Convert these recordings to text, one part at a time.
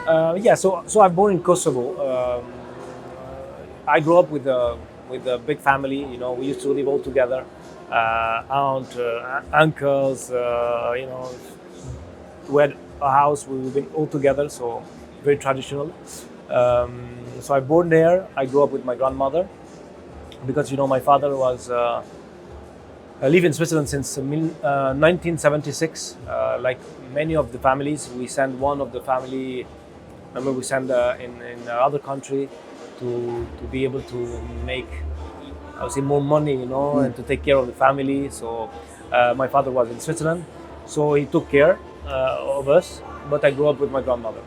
Yeah, so I'm born in Kosovo. I grew up with a big family. You know, we used to live all together. Aunt, uncles. You know, we had a house. We've been all together, so very traditional. So I born there. I grew up with my grandmother because you know my father was. I live in Switzerland since 1976. Like many of the families, we send one of the family. Remember, we send in other country to be able to make, I would say, more money, you know, and to take care of the family. So my father was in Switzerland, so he took care of us. But I grew up with my grandmother.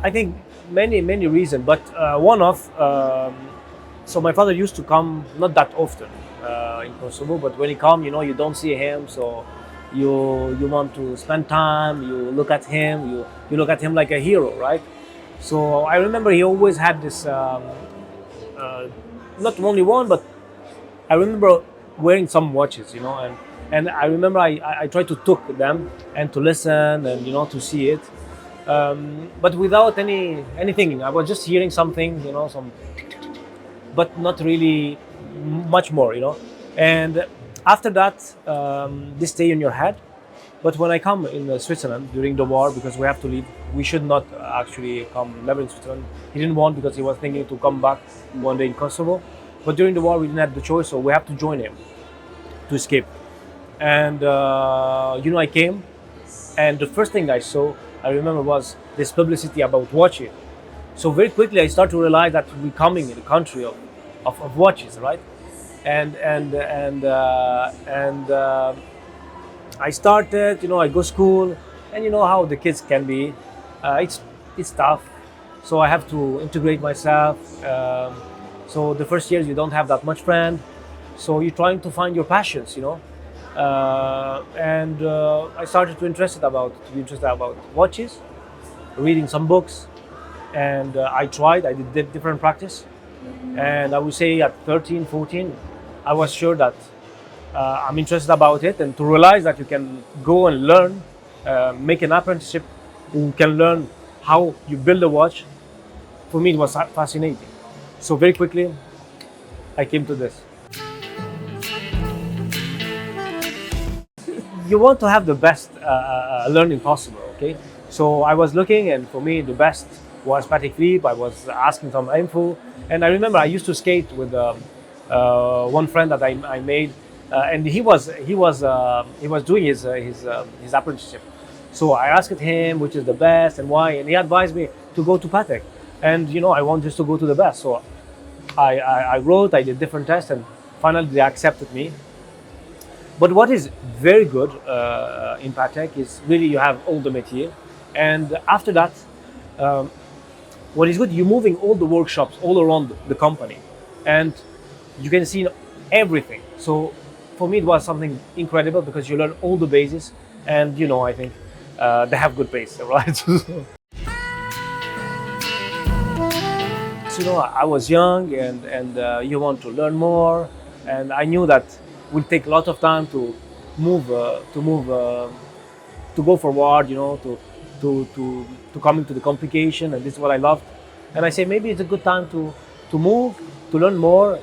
I think many reasons, but one of so my father used to come not that often in Kosovo, but when he come, you know, you don't see him, so you want to spend time. You look at him, you look at him like a hero, right? So I remember he always had this, not only one, but I remember wearing some watches, you know, and I remember I tried to took them and to listen and you know to see it, but without any thinking. I was just hearing something, you know, some, but not really much more, you know. And after that, they stay in your head. But when I come in Switzerland during the war, because we have to leave, we should not actually come never in Switzerland. He didn't want because he was thinking to come back one day in Kosovo. But during the war, we didn't have the choice, so we have to join him to escape. And you know, I came, and the first thing I saw, I remember, was this publicity about watches. So very quickly, I start to realize that we're coming in a country of watches, right? And I started, you know, I go school, and you know how the kids can be. It's tough, so I have to integrate myself. So the first years you don't have that much friend, so you're trying to find your passions, you know. And I started to be interested about watches, reading some books, and I did different practice, and I would say at 13, 14, I was sure that I'm interested about it, and to realize that you can go and learn, make an apprenticeship, you can learn how you build a watch. For me, it was fascinating. So very quickly, I came to this. You want to have the best learning possible, okay? So I was looking, and for me, the best was Patek Philippe. I was asking some info, and I remember I used to skate with one friend that I made, and he was doing his apprenticeship. So I asked him which is the best and why, and he advised me to go to Patek. And you know, I want just to go to the best. So I wrote, I did different tests, and finally they accepted me. But what is very good in Patek is really you have all the métier, and after that, what is good, you're moving all the workshops all around the company, and you can see everything. So for me, it was something incredible because you learn all the bases, and you know, I think they have good base, right? So, you know, I was young, and you want to learn more, and I knew that will take a lot of time to move, to go forward, you know, to come into the complication, and this is what I loved. And I say maybe it's a good time to move, to learn more,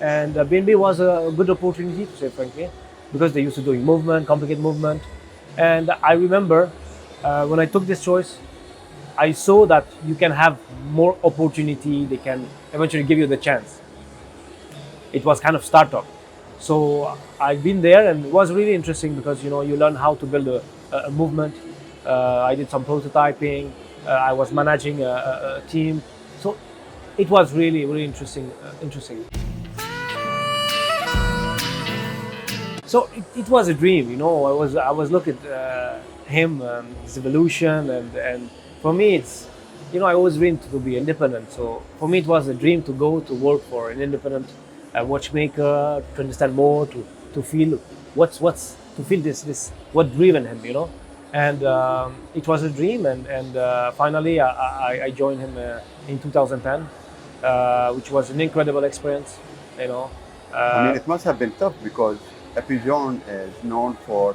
and BNB was a good opportunity, to say frankly, because they used to doing movement, complicated movement, and I remember when I took this choice, I saw that you can have more opportunity. They can eventually give you the chance. It was kind of startup. So I've been there, and it was really interesting because you know you learn how to build a movement. I did some prototyping. I was managing a team, so it was really interesting. So it was a dream, you know. I was looking at him, his evolution, and for me it's, you know, I always dreamed to be independent. So for me it was a dream to go to work for an independent watchmaker, to understand more, to feel what's to feel this what driven him, you know. And it was a dream, and finally I joined him in 2010, which was an incredible experience, you know. I mean, it must have been tough because Epigeon is known for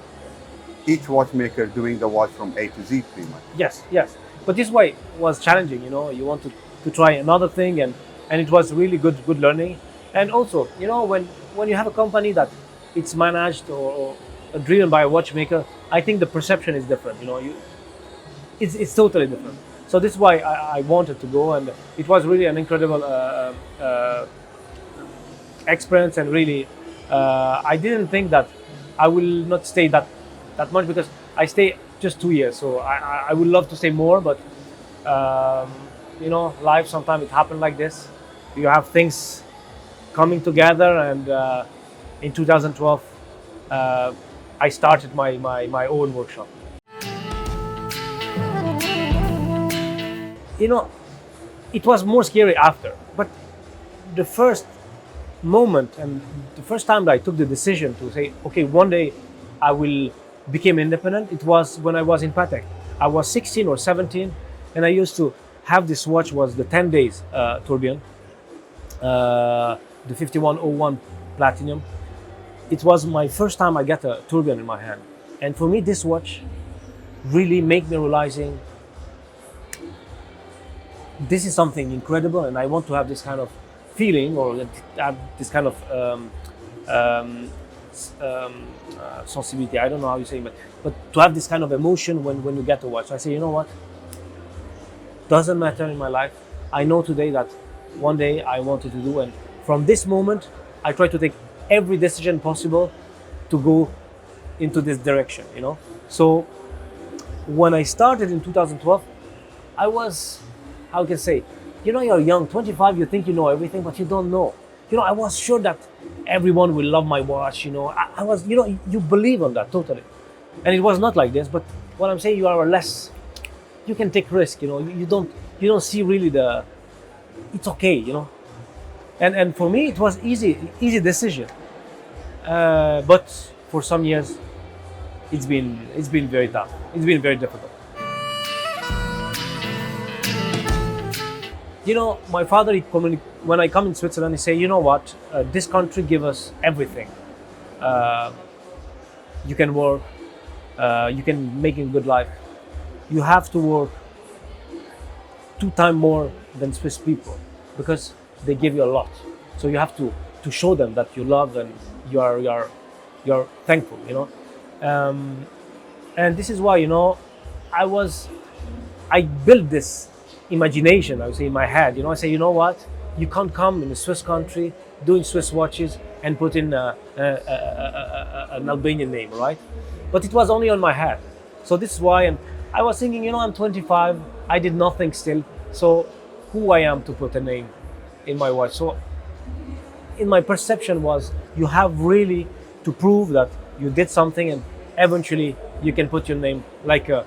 each watchmaker doing the watch from A to Z pretty much. Yes, yes. But this way was challenging, you know. You want to try another thing, and it was really good learning. And also, you know, when you have a company that it's managed or driven by a watchmaker, I think the perception is different. You know, it's totally different. So this is why I wanted to go, and it was really an incredible experience. And really, I didn't think that I will not stay that much, because I stay just 2 years. So I would love to stay more, but you know, life sometimes it happens like this. You have things coming together, and in 2012, I started my own workshop. You know, it was more scary after, but the first moment and the first time that I took the decision to say, okay, one day I will become independent, it was when I was in Patek. I was 16 or 17, and I used to have this watch, was the 10 days tourbillon, the 5101 platinum. It was my first time I got a tourbillon in my hand, and for me this watch really made me realizing this is something incredible, and I want to have this kind of feeling, or have this kind of sensibility. I don't know how you say it, but to have this kind of emotion when you get a watch. So I say, you know what? Doesn't matter in my life. I know today that one day I wanted to do, and from this moment, I try to take every decision possible to go into this direction. You know. So when I started in 2012, I was, how can I say, you know, you're young, 25, you think you know everything, but you don't know. You know, I was sure that everyone will love my watch, you know. I was, you know, you believe on that totally. And it was not like this, but what I'm saying, you are less, you can take risk, you know, you don't see really it's okay, you know. And for me, it was easy decision. But for some years, it's been very tough. It's been very difficult. You know, my father, when I come in Switzerland, he say, you know what, this country give us everything. You can work, you can make a good life. You have to work 2 times more than Swiss people, because they give you a lot. So you have to show them that you love and you're thankful, you know. And this is why, you know, I built this imagination, I would say, in my head. You know, I say, you know what, you can't come in a Swiss country doing Swiss watches and put in an Albanian name, right? But it was only on my head. So this is why, and I was thinking, you know, I'm 25, I did nothing still, so who I am to put a name in my watch. So in my perception was, you have really to prove that you did something, and eventually you can put your name like a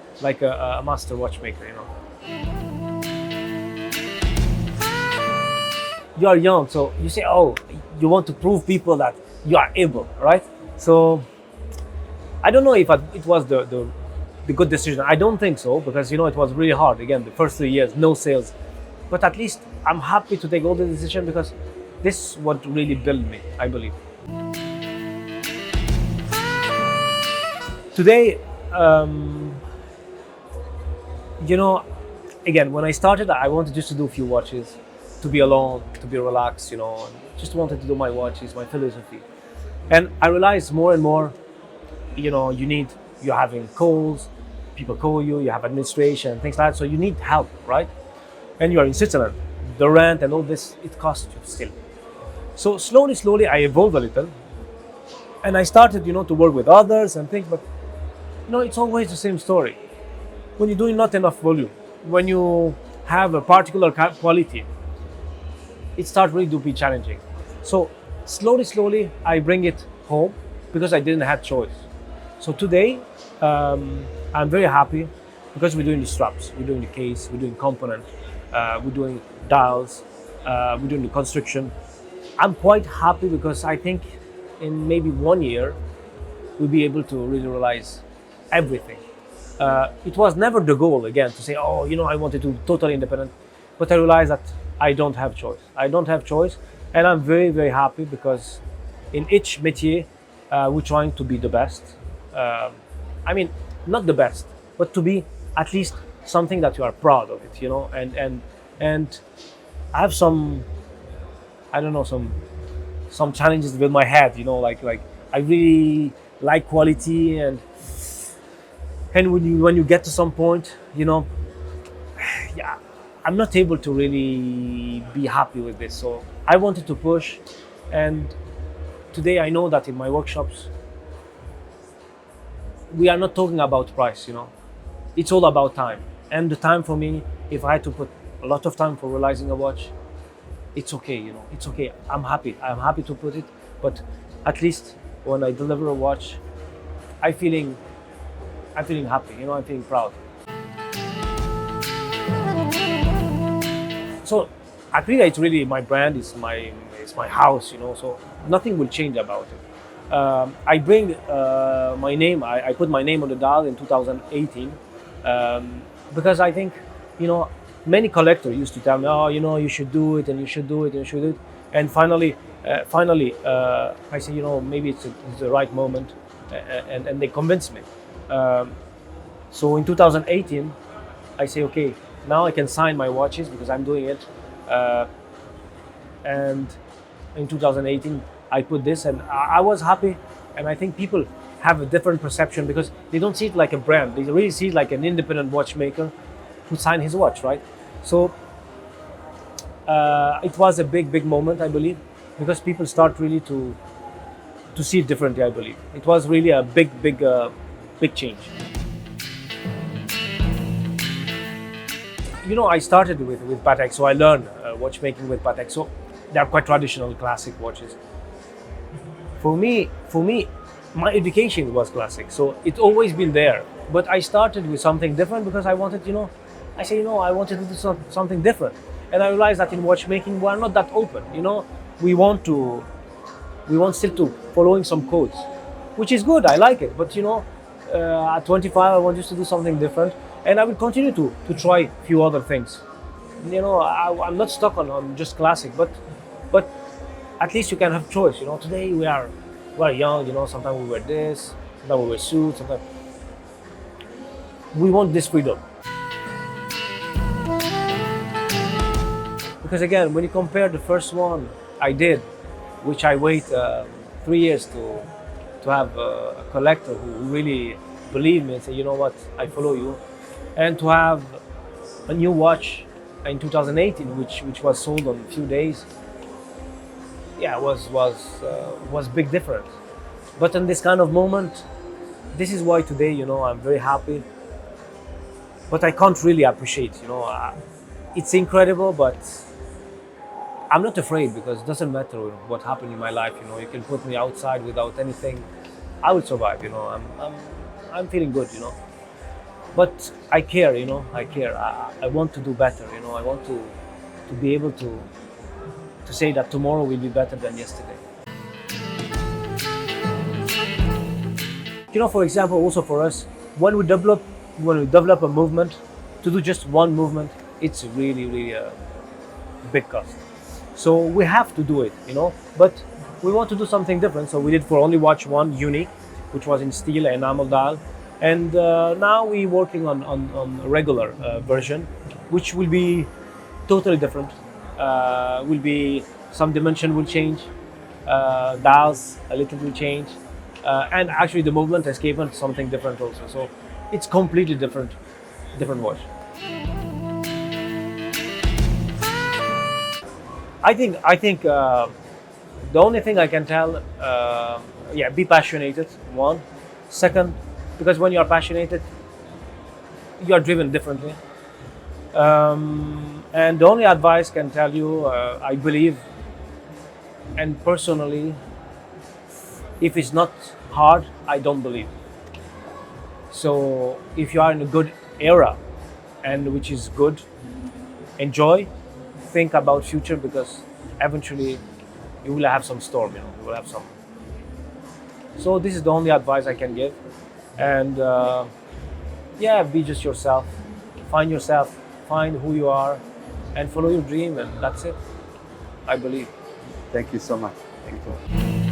master watchmaker, you know. You are young, so you say, oh, you want to prove people that you are able, right? So I don't know if it was the good decision. I don't think so, because, you know, it was really hard. Again, the first 3 years, no sales. But at least I'm happy to take all the decision, because this is what really built me, I believe. Today, you know, again, when I started, I wanted just to do a few watches, to be alone, to be relaxed, you know, just wanted to do my watches, my philosophy. And I realized more and more, you know, you're having calls, people call you, you have administration, things like that, so you need help, right? And you are in Switzerland, the rent and all this, it costs you still. So slowly, I evolved a little, and I started, you know, to work with others and things, but, you know, it's always the same story. When you're doing not enough volume, when you have a particular quality, it starts really to be challenging. So slowly, I bring it home, because I didn't have choice. So today, I'm very happy, because we're doing the straps, we're doing the case, we're doing component, we're doing dials, we're doing the construction. I'm quite happy, because I think in maybe 1 year, we'll be able to really realize everything. It was never the goal, again, to say, oh, you know, I wanted to be totally independent, but I realized that I don't have choice. I don't have choice, and I'm very, very happy, because in each métier, we're trying to be the best. I mean, not the best, but to be at least something that you are proud of it, you know. And I have some, I don't know, some challenges with my head, you know, like I really like quality, and when you get to some point, you know, yeah, I'm not able to really be happy with this. So I wanted to push, and today I know that in my workshops we are not talking about price, you know. It's all about time. And the time for me, if I had to put a lot of time for realizing a watch, it's okay, you know, it's okay. I'm happy to put it, but at least when I deliver a watch, I'm feeling happy, you know, I'm feeling proud. So Akrila, it's really my brand, it's my house, you know, so nothing will change about it. I bring my name, I put my name on the dial in 2018, because I think, you know, many collectors used to tell me, oh, you know, you should do it, and you should do it, and you should do it. And finally, I say, you know, maybe it's the right moment, and they convinced me. So in 2018, I say, okay, now I can sign my watches because I'm doing it. And in 2018, I put this, and I was happy. And I think people have a different perception because they don't see it like a brand. They really see it like an independent watchmaker who signed his watch, right? So it was a big moment, I believe, because people start really to see it differently, I believe. It was really a big change. You know, I started with Patek, so I learned watchmaking with Patek. So they are quite traditional, classic watches. For me, my education was classic, so it's always been there. But I started with something different because I wanted, you know, I wanted to do something different. And I realized that in watchmaking, we're not that open, you know. We want still to following some codes, which is good, I like it. But, you know, at 25, I want just to do something different. And I will continue to try a few other things. You know, I'm not stuck on just classic, but at least you can have choice. You know, today we're young. You know, sometimes we wear this, sometimes we wear suits. Sometimes we want this freedom. Because again, when you compare the first one I did, which I wait 3 years to have a collector who really believed me and say, you know what, I follow you, and to have a new watch in 2018, which was sold on a few days, yeah, was big difference. But in this kind of moment, this is why today, you know, I'm very happy. But I can't really appreciate, you know, it's incredible, but I'm not afraid because it doesn't matter what happened in my life. You know, you can put me outside without anything, I will survive. You know, I'm feeling good. You know, but I care. You know, I care. I want to do better. You know, I want to be able to say that tomorrow will be better than yesterday. You know, for example, also for us, when we develop a movement, to do just one movement, it's really a big cost. So we have to do it, you know, but we want to do something different. So we did for only watch one unique, which was in steel and enamel dial. And now we're working on a regular version, which will be totally different. Will be some dimension will change, dials a little will change, and actually the movement has given something different also. So it's completely different watch. I think the only thing I can tell, be passionate. One, second, because when you are passionate, you are driven differently. And the only advice I can tell you, I believe, and personally, if it's not hard, I don't believe. So if you are in a good era, and which is good, enjoy. Think about future, because eventually you will have some storm, you know, you will have some. So this is the only advice I can give. And be just yourself, find who you are, and follow your dream, and that's it, I believe. Thank you so much. Thank you.